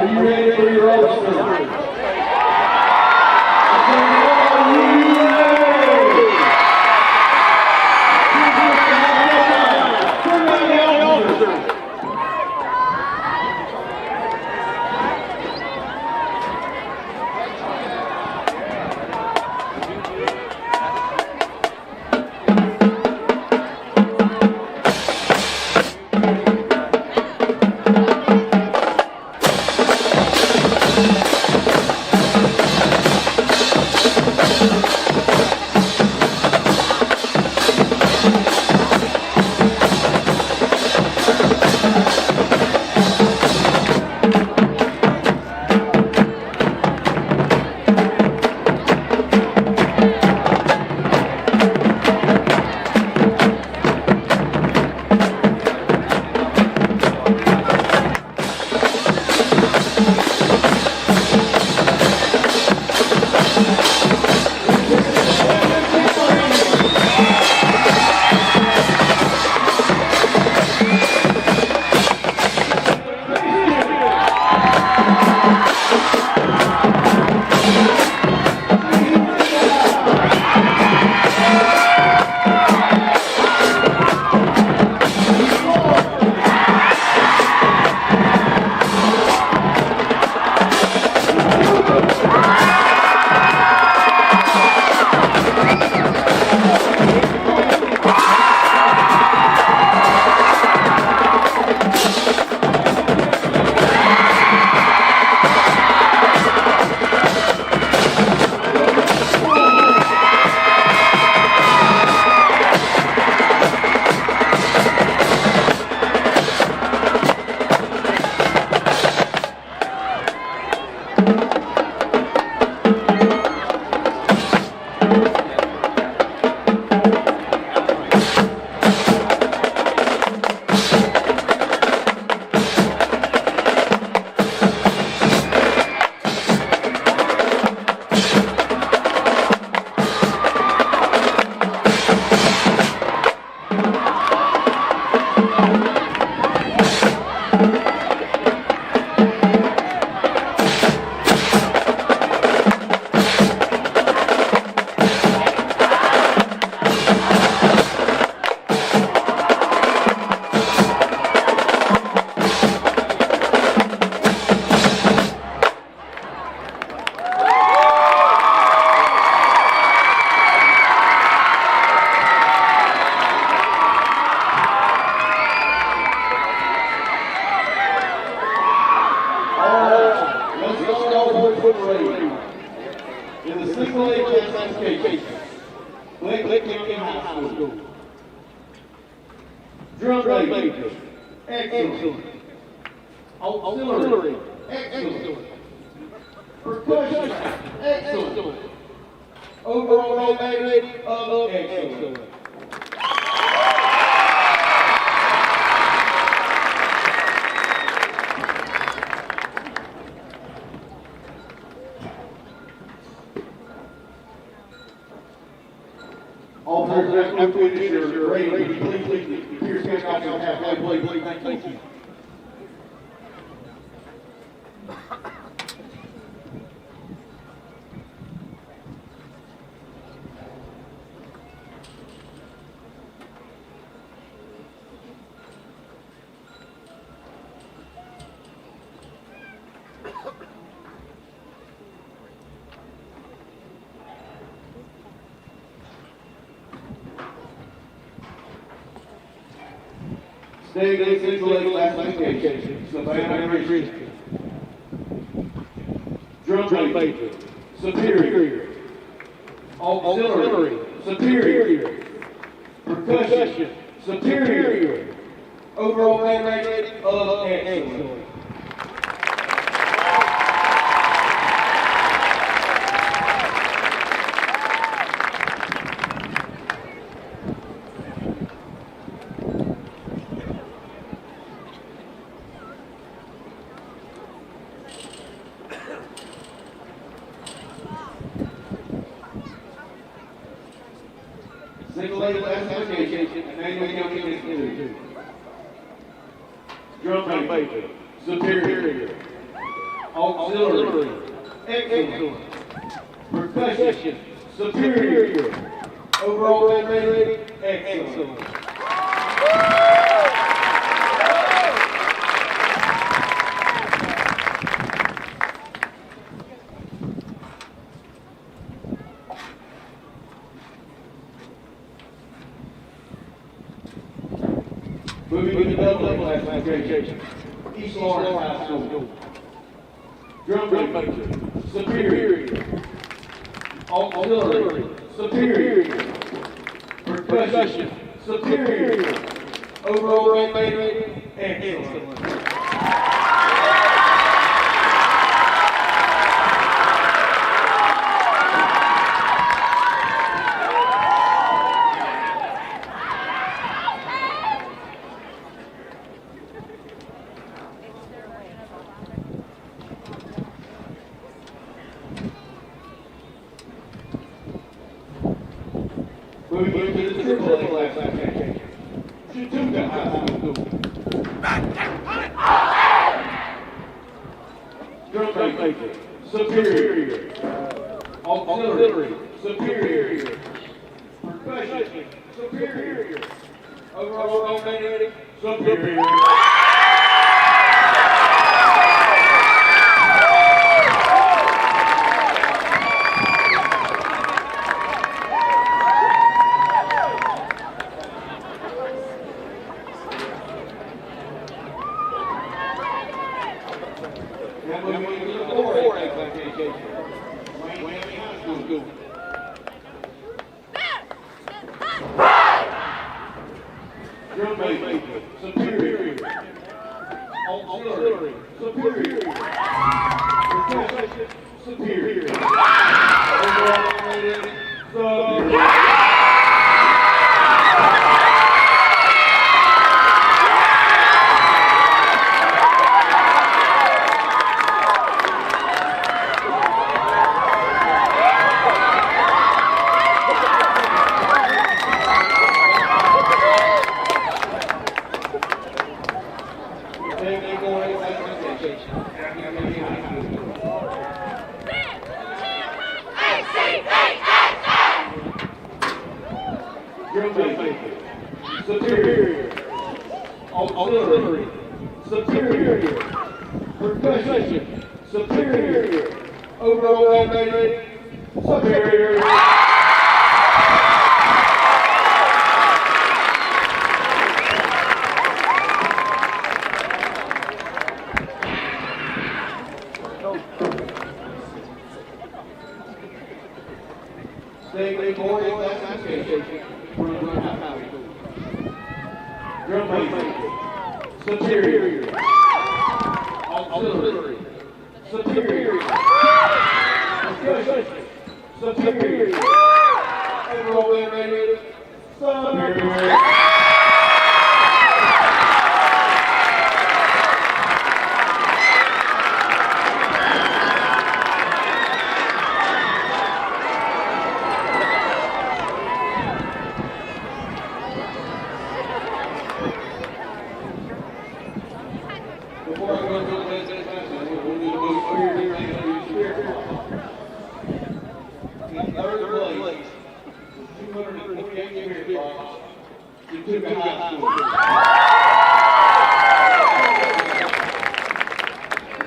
Are you ready for your roster? In the 6A classification, Blackshear High School. Drum major, excellent. Auxiliary, excellent. Percussion, excellent. Overall rating of excellent. All players after we finish your rating, please appear stand off and halfway, please. Thank you. State Central classification, Savannah Drum major, superior. Auxiliary, superior. Percussion, superior. Overall rating of excellent. Single A classification, and annual county institute. Drum major, superior. auxiliary, excellent. Percussion, superior. Overall band rating, excellent. Moving to the double classification. East Lawrence High School. Drum major, superior. Auxiliary, superior. Percussion, superior. Overall band rating, excellent. Moving to the triple classification. Tutuka High School. Drum major, superior. Auxiliary, superior. Percussion, superior. Overall band rating, superior. Drum major, superior. Auxiliary, superior. Percussion, superior. Overall rating, superior. Drum major, superior. Auxiliary, superior. Percussion, superior. Overall band rating, superior. Staying more in classification. Drum major, superior. Auxiliary, superior. Percussion, superior. Overall band rating, superior. Before I go to the next lesson, we'll do the most spirit and spirit walk. In third place, 248 spirit walks, Tutuka High School.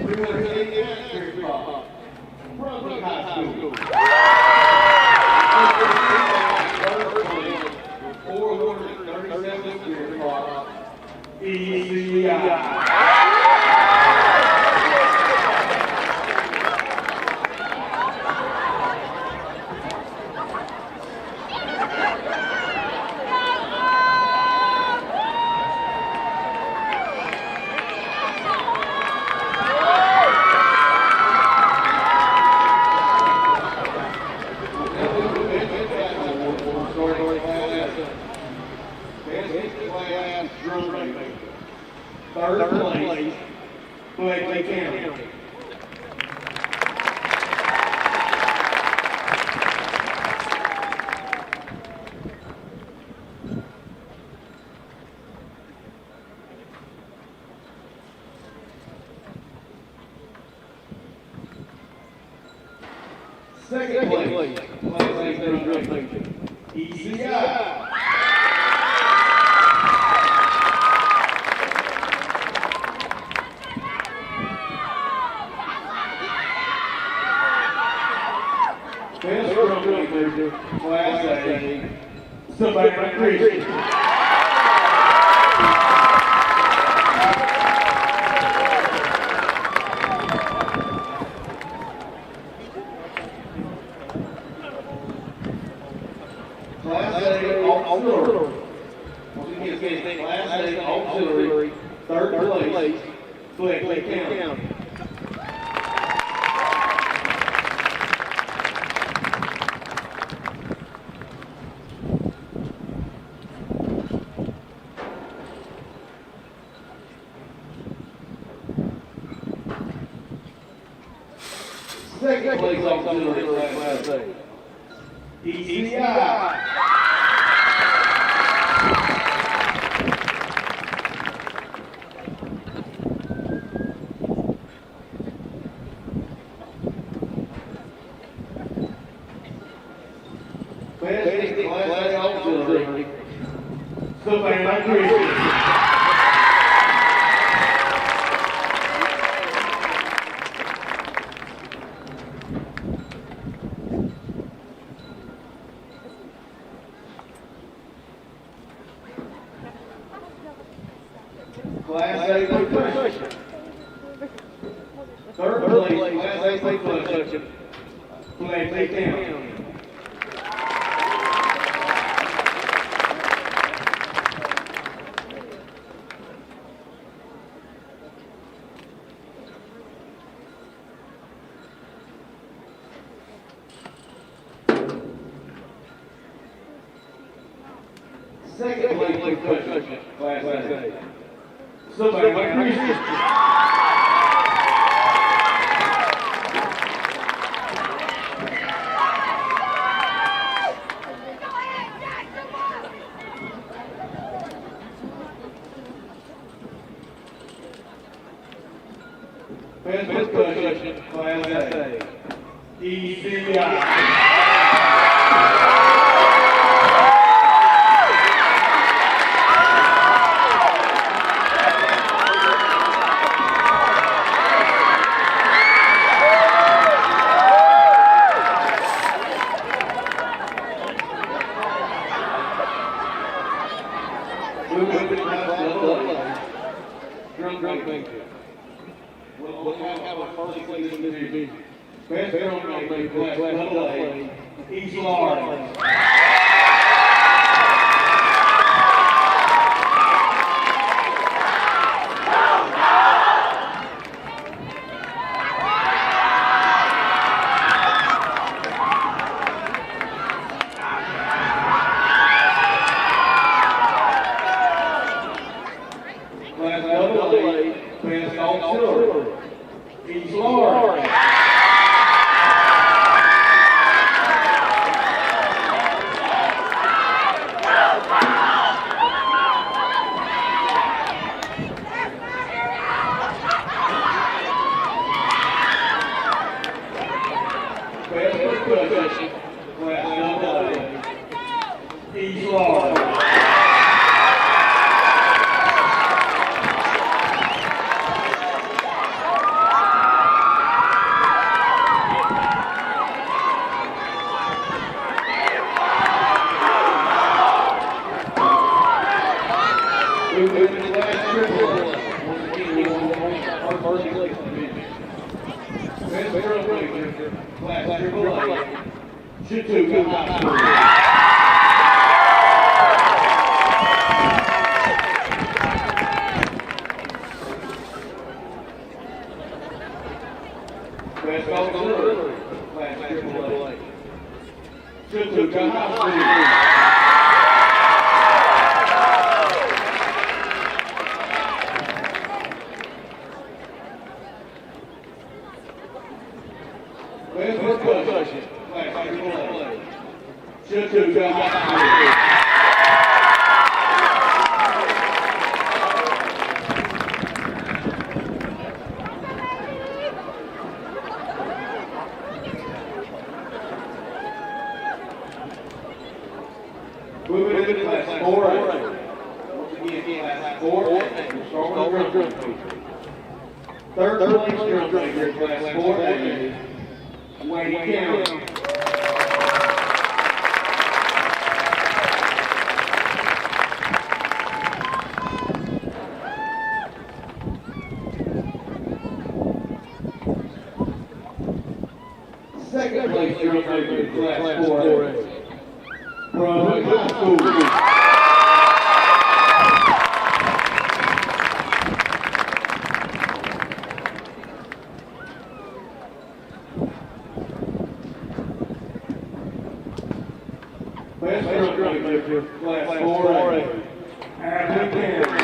389 spirit walks, Brunswick High School. Third place, 437 spirit walks, ECI. Third place, Blackshear County. Second place, Class A third grade, ECI. Best drum major, Class A, Savannah Christian. Class A auxiliary. Once again, Class A auxiliary, third place, Blackshear County. Second place auxiliary, Class A, ECI. Best Class A auxiliary, Savannah Christian. Class A percussion. Third place, Class A percussion, Blackshear County. Second place percussion, Class A, Savannah Christian. Best percussion, Class A, ECI. Drum major. We'll have a first place in this division. Best drum major, Class A, East Florida. Best auxiliary, East Florida. Best percussion, Class A, East Florida. Best auxiliary, Class AAA. Chattooga High School. Best percussion, Class AAA. Chattooga Once again, class 4A. We'll start with drum major. Third place drum major, class 4A. Wayne County. Second place drum major, class 4A. From High School. Best drum major, class 4A. Bearville.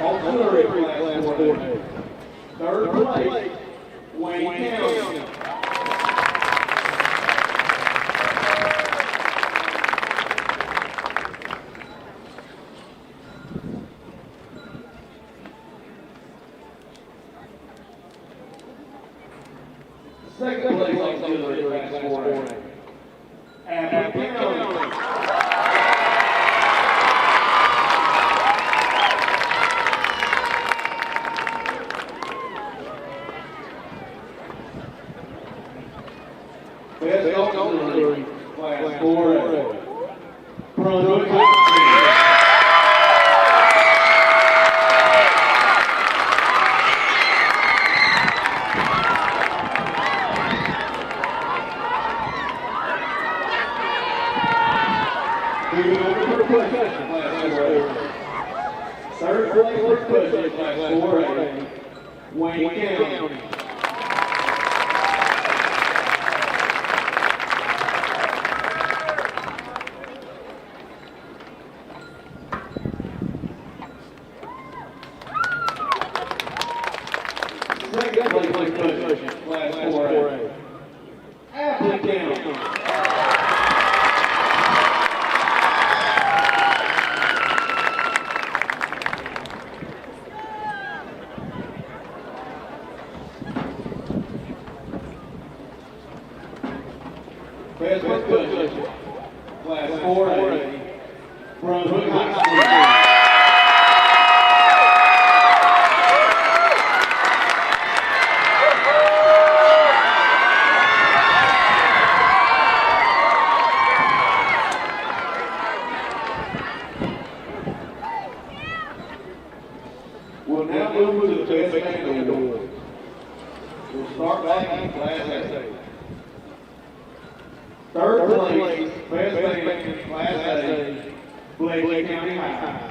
Auxiliary class 4A. Third place, Wayne County. Second place, auxiliary class 4A. County. Best auxiliary class 4A. From third place president class 4A, Wayne County. Second place president class 4A, County. Best president class 4A, from High School. We'll now move to the best band award. We'll start back in class A. Third place, best band class A, Blackshear County High.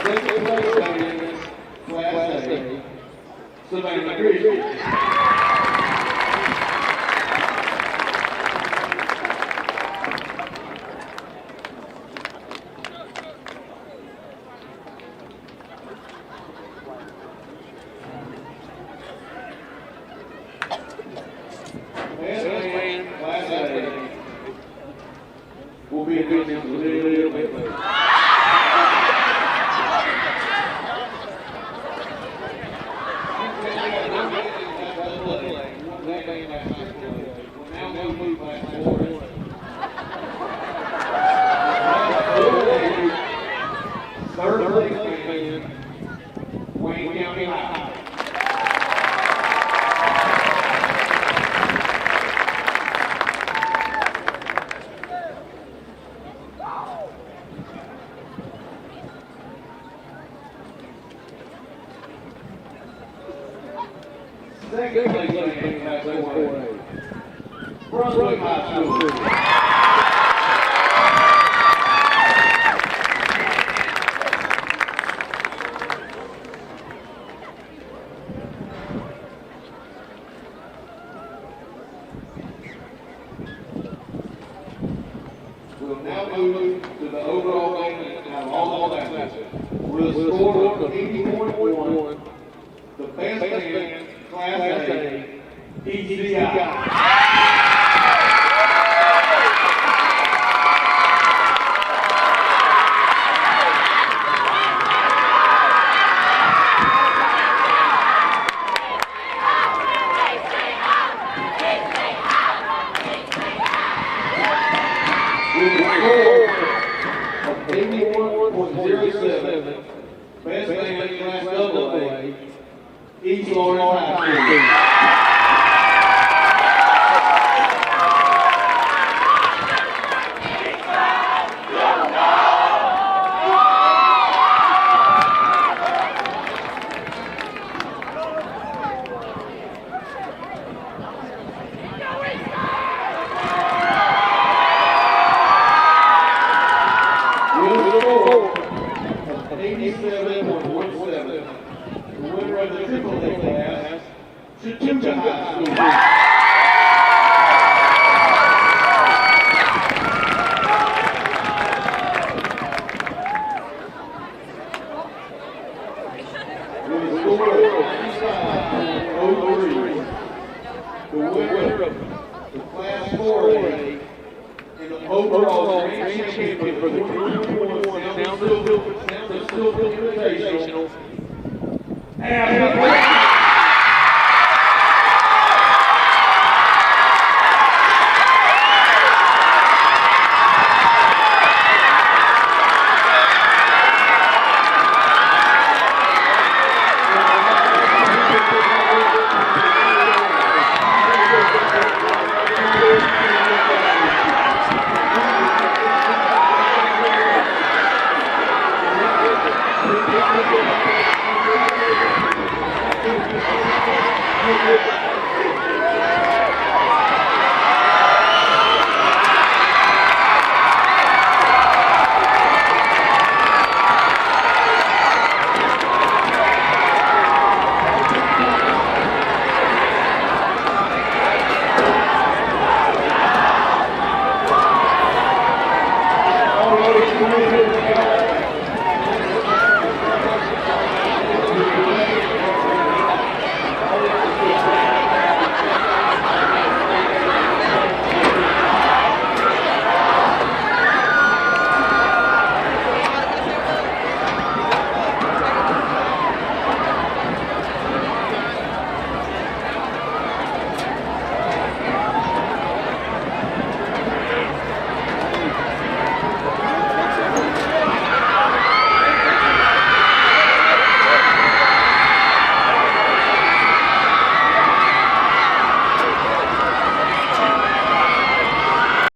Second place band, class A, Savannah Creek. Class A will be announced a little bit later. Third place band, Wayne County High. Brunswick High School. We'll now move to the overall game and all the classes. With a score of 80.1, the best band, Class A, ECI. With a score of 81.07, best band class AA, East Lawrence High School. With a score of 87.17, the winner of the Triple A class, Chattooga High School. With a score of 85.03, the winner of the Class 4A and the overall grand champion for the 2021 Sound of Stillville Invitational.